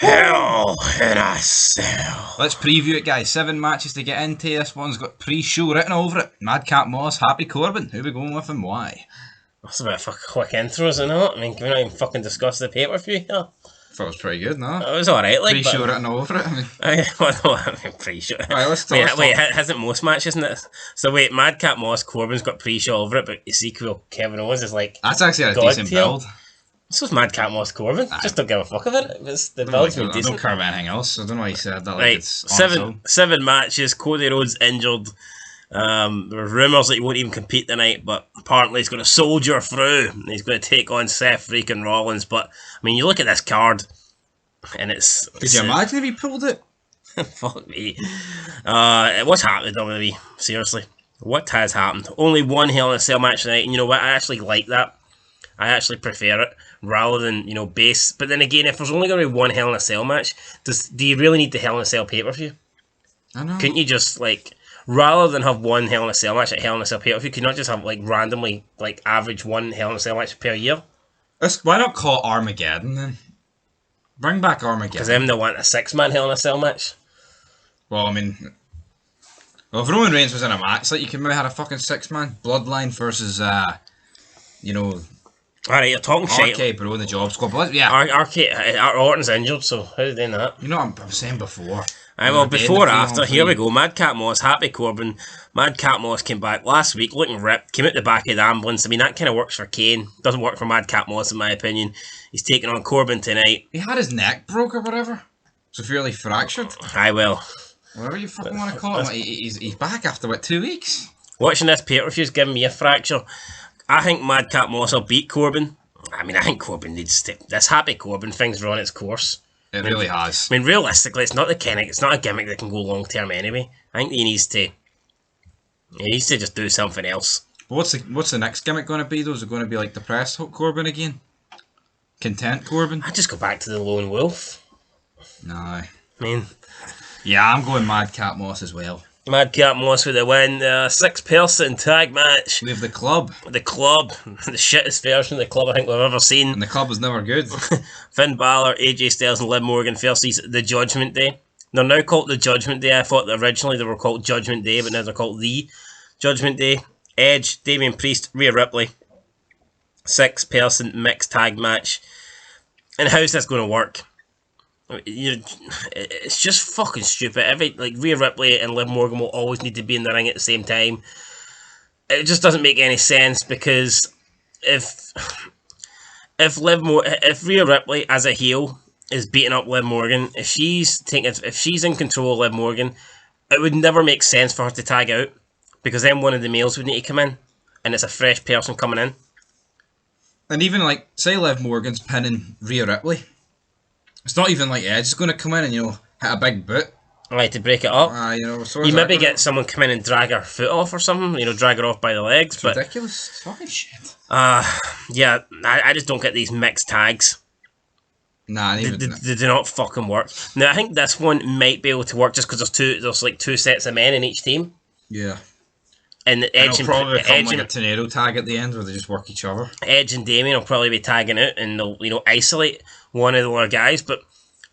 Hell in a Cell. Let's preview it, guys. 7 matches to get into. This one's got pre-show written over it. Madcap Moss, Happy Corbin. Who are we going with and why? That's a bit of a quick intro, isn't it? I mean, can we not even fucking discuss the pay-per-view here? I thought it was pretty good, no? It was alright, like, pre-show written over it. I mean, pre-show. Right, let's talk. Wait, hasn't most matches, isn't it? So wait, Madcap Moss, Corbin's got pre-show over it, but Ezekiel Kevin Owens is like... That's actually a decent build. So is Madcap Moss Corbin. Just don't give a fuck about it. The build's been decent. I don't care about anything else. I don't know why you said that. Like right, it's seven matches. Cody Rhodes injured. There were rumours that he won't even compete tonight, but apparently he's going to soldier through. He's going to take on Seth freaking Rollins. But I mean, you look at this card, and it's. Could you imagine if he pulled it? Fuck me. What's happened, WWE? Seriously, what has happened? Only one Hell in a Cell match tonight, and you know what? I actually like that. I actually prefer it rather than, you know, base. But then again, if there's only going to be one Hell in a Cell match, do you really need the Hell in a Cell pay-per-view? I know. Couldn't you just, like, rather than have one Hell in a Cell match at Hell in a Cell pay-per-view, could you not just have, like, randomly, like, average one Hell in a Cell match per year? Why not call it Armageddon then? Bring back Armageddon. Because them they want a 6-man Hell in a Cell match. Well, I mean, if Roman Reigns was in a match, like, you could maybe have a fucking 6-man Bloodline versus, you know. Alright, you're talking shit. RK Bro in the Job Squad, but yeah. Orton's injured, so how did they know that? You know what I'm saying before. Well, before or after, here we go. Madcap Moss, Happy Corbin. Madcap Moss came back last week, looking ripped, came out the back of the ambulance. I mean, that kind of works for Kane. Doesn't work for Madcap Moss, in my opinion. He's taking on Corbin tonight. He had his neck broke or whatever. Severely fractured. Will. Whatever you fucking want to call him. He's back after, what, 2 weeks? Watching this pay-per-view's giving me a fracture. I think Madcap Moss will beat Corbin. I mean, I think Corbin needs to... This Happy Corbin thing's run its course. It really has. I mean, realistically, it's not it's not a gimmick that can go long-term anyway. I think he needs to just do something else. But what's the next gimmick going to be, though? Is it going to be like depressed Corbin again? Content Corbin? I'd just go back to the Lone Wolf. No. I mean... Yeah, I'm going Madcap Moss as well. Madcap Moss with the win. 6-person tag match. We have the Club. The Club. The shittest version of the Club I think we've ever seen. And the Club was never good. Finn Balor, AJ Styles and Liv Morgan versus the Judgment Day. They're now called the Judgment Day. I thought that originally they were called Judgment Day, but now they're called the Judgment Day. Edge, Damian Priest, Rhea Ripley. 6-person mixed tag match. And how's this going to work? It's just fucking stupid. Rhea Ripley and Liv Morgan will always need to be in the ring at the same time. It just doesn't make any sense because if Rhea Ripley as a heel is beating up Liv Morgan, if she's in control of Liv Morgan, it would never make sense for her to tag out because then one of the males would need to come in, and it's a fresh person coming in. And even like say Liv Morgan's pinning Rhea Ripley. It's not even like Edge is going to come in and, you know, hit a big boot. Right, to break it up. You know, so you maybe get someone come in and drag her foot off or something, you know, drag her off by the legs. It's ridiculous. It's fucking shit. Yeah, I just don't get these mixed tags. Nah, they do not fucking work. Now, I think this one might be able to work just because there's like two sets of men in each team. Yeah. And Edge it'll probably become like a tornado tag at the end where they just work each other. Edge and Damien will probably be tagging out and they'll, you know, isolate one of the other guys. But,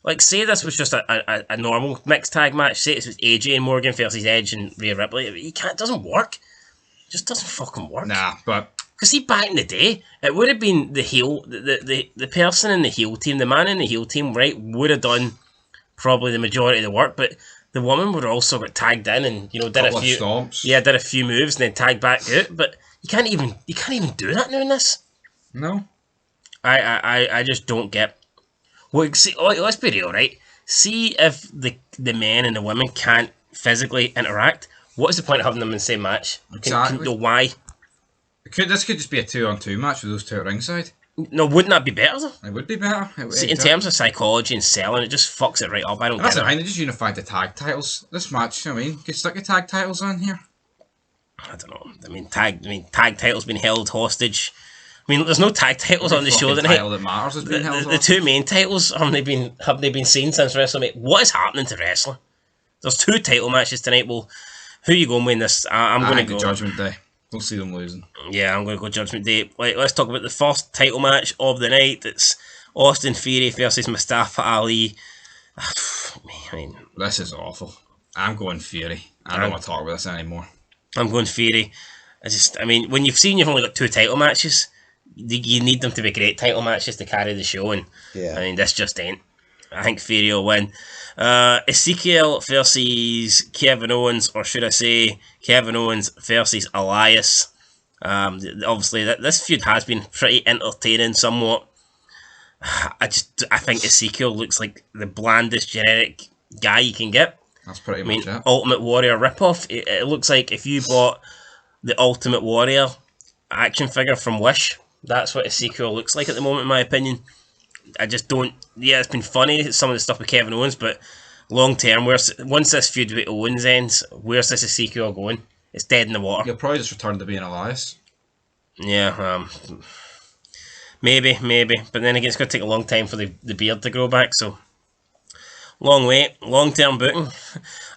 like, say this was just a normal mixed tag match. Say it was AJ and Morgan versus Edge and Rhea Ripley. It doesn't work. It just doesn't fucking work. Nah, but... Because see, back in the day, it would have been the heel, the person in the heel team, the man in the heel team, right, would have done probably the majority of the work, but... The woman would have also got tagged in and, you know, did a few stomps. Yeah, did a few moves and then tagged back out. But you can't even do that now in this. No. I just don't get. Well, see, let's be real, right? See if the men and the women can't physically interact. What is the point of having them in the same match? Exactly. Why? This could just be a 2-on-2 match with those two at ringside. No, wouldn't that be better though? It would be better. See, in terms of psychology and selling, it just fucks it right up. I don't get it. That's fine, they just unified the tag titles. This match, I mean, could stick the tag titles on here. I don't know. I mean, tag titles being held hostage. I mean, there's no tag titles on the show tonight. Title that matters has been held the two main titles have they been seen since WrestleMania? What is happening to wrestling? There's 2 title matches tonight. Well, who are you going with in this? I'm going to go Judgment Day. Don't see them losing. Yeah, I'm going to go Judgment Day. Like, let's talk about the first title match of the night. It's Austin Theory versus Mustafa Ali. I mean, This is awful. I'm going Fury. I don't want to talk about this anymore. I'm going Fury. I mean, when you've only got 2 title matches, you need them to be great title matches to carry the show, and Yeah. I mean, this just ain't. I think Fury will win. Ezekiel versus Kevin Owens, or should I say, Kevin Owens versus Elias. Obviously, this feud has been pretty entertaining, somewhat. I think Ezekiel looks like the blandest generic guy you can get. That's pretty much it. Ultimate Warrior ripoff. It looks like if you bought the Ultimate Warrior action figure from Wish, that's what Ezekiel looks like at the moment, in my opinion. I just don't. Yeah, it's been funny, some of the stuff with Kevin Owens, but long term, once this feud with Owens ends, where's this Ezekiel going? It's dead in the water. He'll probably just return to being Elias. Yeah, maybe, but then again, it's going to take a long time for the beard to grow back. So long wait, long term booking.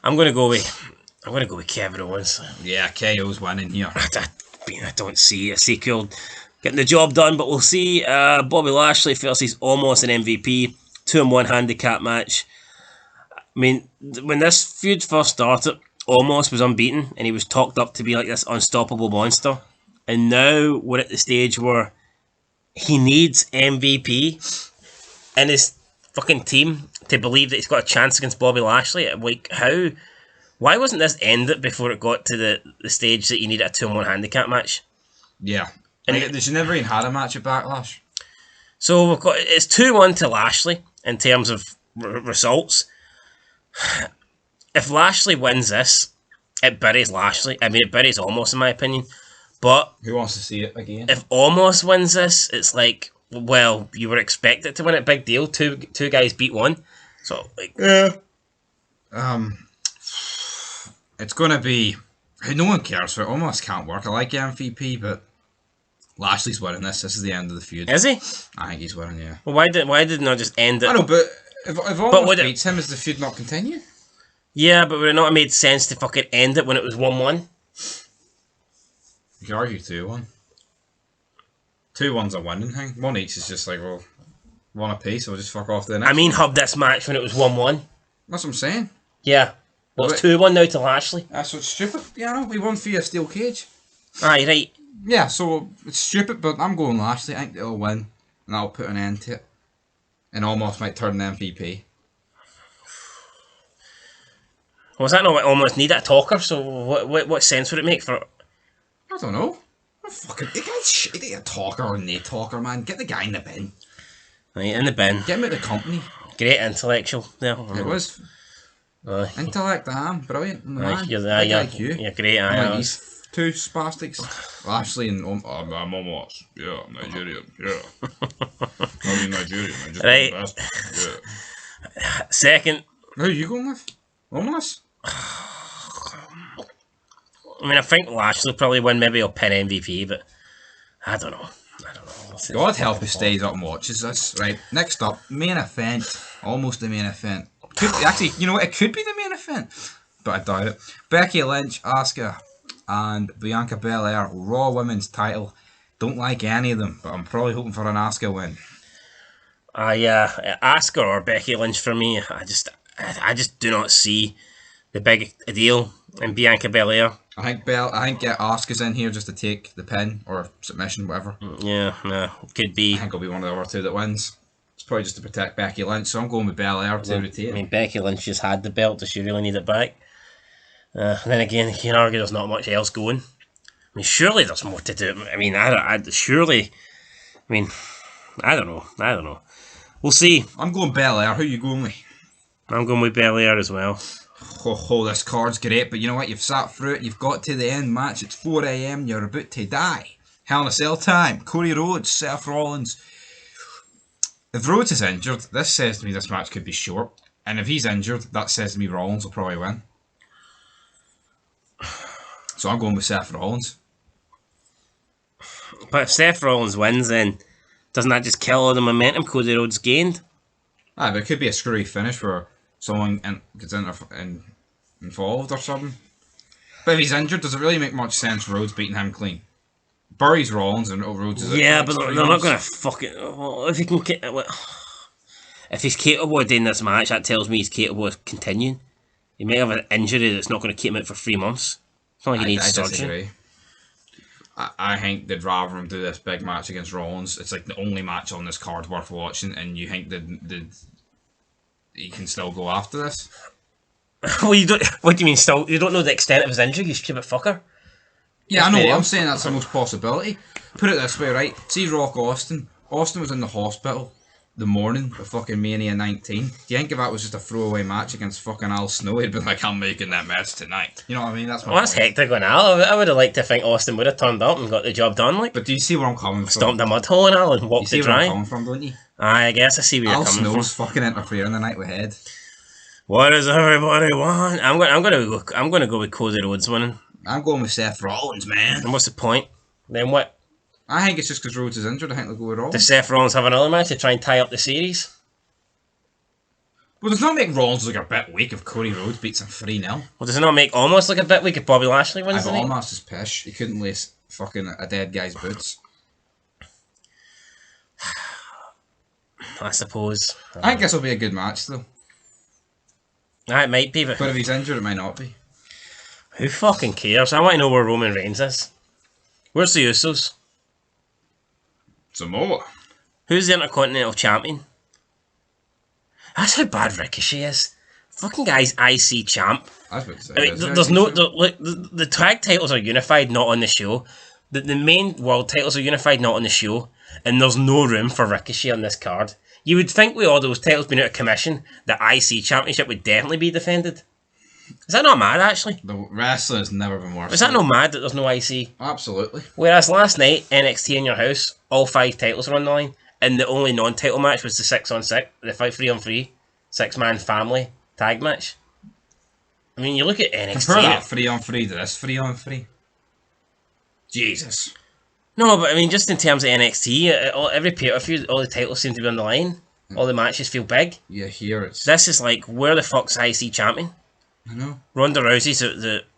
I'm going to go with Kevin Owens. Yeah, KO's winning here. I don't see Ezekiel getting the job done, but we'll see. Bobby Lashley versus almost an MVP, 2-on-1 handicap match. I mean, when this feud first started, Almost was unbeaten, and he was talked up to be like this unstoppable monster. And now we're at the stage where he needs MVP in his fucking team to believe that he's got a chance against Bobby Lashley. Like, how? Why wasn't this ended before it got to the stage that you needed a 2-on-1 handicap match? Yeah. And they never even had a match at Backlash. So we've got it's 2-1 to Lashley in terms of results. If Lashley wins this, it buries Lashley. I mean, it buries Almost, in my opinion. But who wants to see it again? If Almost wins this, it's like, well, you were expected to win it. Big deal. Two guys beat one. So like, yeah. It's gonna be. No one cares for it. Almost can't work. I like MVP, but Lashley's winning this. This is the end of the feud. Is he? I think he's winning. Yeah. Well, why did not just end it? I know, but if Almost beats him, does the feud not continue? Yeah, but would it not have made sense to fucking end it when it was 1-1? You could argue 2-1. 2-1's a winning thing. One each is just like, well, one apiece, so we'll just fuck off the next. I mean, hub this match when it was 1-1. That's what I'm saying. Yeah. Well, it's 2-1 now to Lashley. That's what's stupid. Yeah, I know. We won via steel cage. Aye, right. Yeah, so it's stupid, but I'm going Lashley. I think they'll win, and I'll put an end to it. And Almost might turn an MVP. Was that not what Almost need a talker? So what sense would it make for? I don't know. Fucking the guy's shit. A talker or no talker, man. Get the guy in the bin. Right, in the bin. Get him at the company. Great intellectual there. It was. Intellect, brilliant. Aye, you're great. Aye, these two spastics. Lashley and I'm Almost. Yeah, I'm Nigerian. Yeah. I'm Nigerian. I'm just right. the best. Yeah. Second. Who are you going with? Almost? I mean, I think Lashley will probably win. Maybe he'll pin MVP, but I don't know. God help who stays up and watches this. Right, next up, main event. Almost the main event. Actually, you know what? It could be the main event, but I doubt it. Becky Lynch, Asuka, and Bianca Belair, Raw Women's title. Don't like any of them, but I'm probably hoping for an Asuka win. Asuka or Becky Lynch for me. I just do not see the big deal in Bianca Belair. I think Asuka's in here just to take the pin or submission, whatever. Yeah, no, could be. I think it'll be one of the other two that wins. It's probably just to protect Becky Lynch, so I'm going with Belair to retain. I mean, Becky Lynch just had the belt. Does she really need it back? And then again, you can argue there's not much else going. I mean, surely there's more to do. I mean, I don't know. We'll see. I'm going Belair. Who are you going with? I'm going with Belair as well. This card's great, but you know what? You've sat through it. You've got to the end match. It's 4 a.m. You're about to die. Hell in a Cell time. Cody Rhodes, Seth Rollins. If Rhodes is injured, this says to me this match could be short. And if he's injured, that says to me Rollins will probably win. So I'm going with Seth Rollins. But if Seth Rollins wins, then doesn't that just kill all the momentum Cody Rhodes gained? But it could be a screwy finish where someone gets involved or something. But if he's injured, does it really make much sense Rhodes beating him clean? Buries Rollins and Rhodes is but they're not going to fucking... If if he's capable of doing this match, that tells me he's capable of continuing. He may have an injury that's not going to keep him out for 3 months. It's not like he needs surgery. Disagree. I think they'd rather him do this big match against Rollins. It's like the only match on this card worth watching, and you think that he can still go after this? Well, you don't. What do you mean still? You don't know the extent of his injury, you stupid fucker. Yeah, I know. I'm saying that's the most possibility. Put it this way, right? See Rock Austin. Austin was in the hospital the morning of fucking Mania 19. Do you think if that was just a throwaway match against fucking Al Snow, he'd be like, I'm making that match tonight. You know what I mean? That's my that's hectic on Al. I would have liked to think Austin would have turned up and got the job done. Like, but do you see where I'm coming from? Stomped a mud hole in Al and walked the dry. You see where I'm coming from, don't you? I guess I see where you're coming Snow's from. fucking interfering the night we had. What does everybody want? I'm gonna go with Cody Rhodes winning. I'm going with Seth Rollins, man. And what's the point? Then what? I think it's just because Rhodes is injured. I think they'll go with Rollins. Does Seth Rollins have another match to try and tie up the series? Well, does not make Rollins look a bit weak if Cody Rhodes beats him 3-0. Well, does it not make almost look a bit weak if Bobby Lashley wins? Almost is pish. He couldn't lace fucking a dead guy's boots. I suppose. I think this will be a good match, though. It might be, but if he's injured, it might not be. Who fucking cares? I want to know where Roman Reigns is. Where's the Usos? Samoa. Who's the Intercontinental Champion? That's how bad Ricochet is. Fucking guy's IC champ. I was about to say. I mean, there's no the tag titles are unified, not on the show. The main world titles are unified, not on the show, and there's no room for Ricochet on this card. You would think with all those titles being out of commission, the IC championship would definitely be defended. Is that not mad, actually? The wrestling has never been worse. Is that not mad that there's no IC? Absolutely. Whereas last night, NXT in your house, all 5 titles were on the line, and the only non-title match was the 6-on-6, the 3-on-3, 6-man family tag match. I mean, you look at NXT. Compare that 3-on-3 to this 3-on-3. Jesus. No, but I mean, just in terms of NXT, every pay-per-view, all the titles seem to be on the line. All the matches feel big. Yeah, here it's... This is like, where the fuck's IC champion? I know. Ronda Rousey's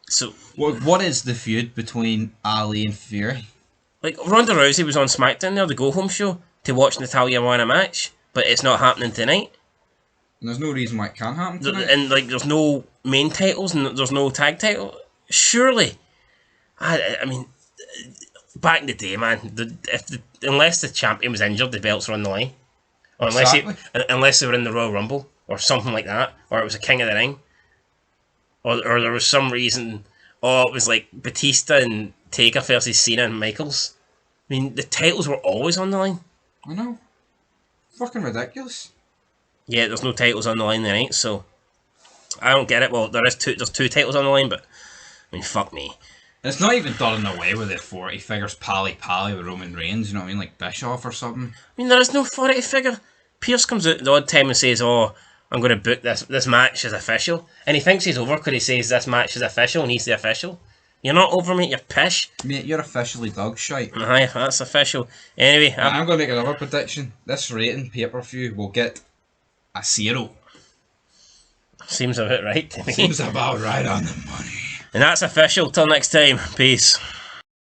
so. What is the feud between Ali and Fury? Like, Ronda Rousey was on SmackDown there, the go-home show, to watch Natalya win a match, but it's not happening tonight. And there's no reason why it can't happen tonight. And like, there's no main titles and there's no tag title. Surely, I mean, back in the day, man, unless the champion was injured, the belts were on the line, or unless they were in the Royal Rumble or something like that, or it was a King of the Ring, or there was some reason. Oh, it was like Batista and Taker versus Cena and Michaels. I mean, the titles were always on the line. I know. Fucking ridiculous. Yeah, there's no titles on the line tonight, so I don't get it. Well, there's two titles on the line, but I mean, fuck me. It's not even done in a way where the 40 figures pally with Roman Reigns, you know what I mean, like Bischoff or something. I mean, there is no 40 figure. Pierce comes out the odd time and says, "Oh, I'm going to book this match as official," and he thinks he's over because he says this match is official and he's the official. You're not over, mate. You're pish. Mate, you're officially dog shite. Aye, that's official. Anyway, I'm going to make another prediction. This rating pay-per-view will get a 0. Seems about right to me. Seems about right on the money. And that's official. Till next time. Peace.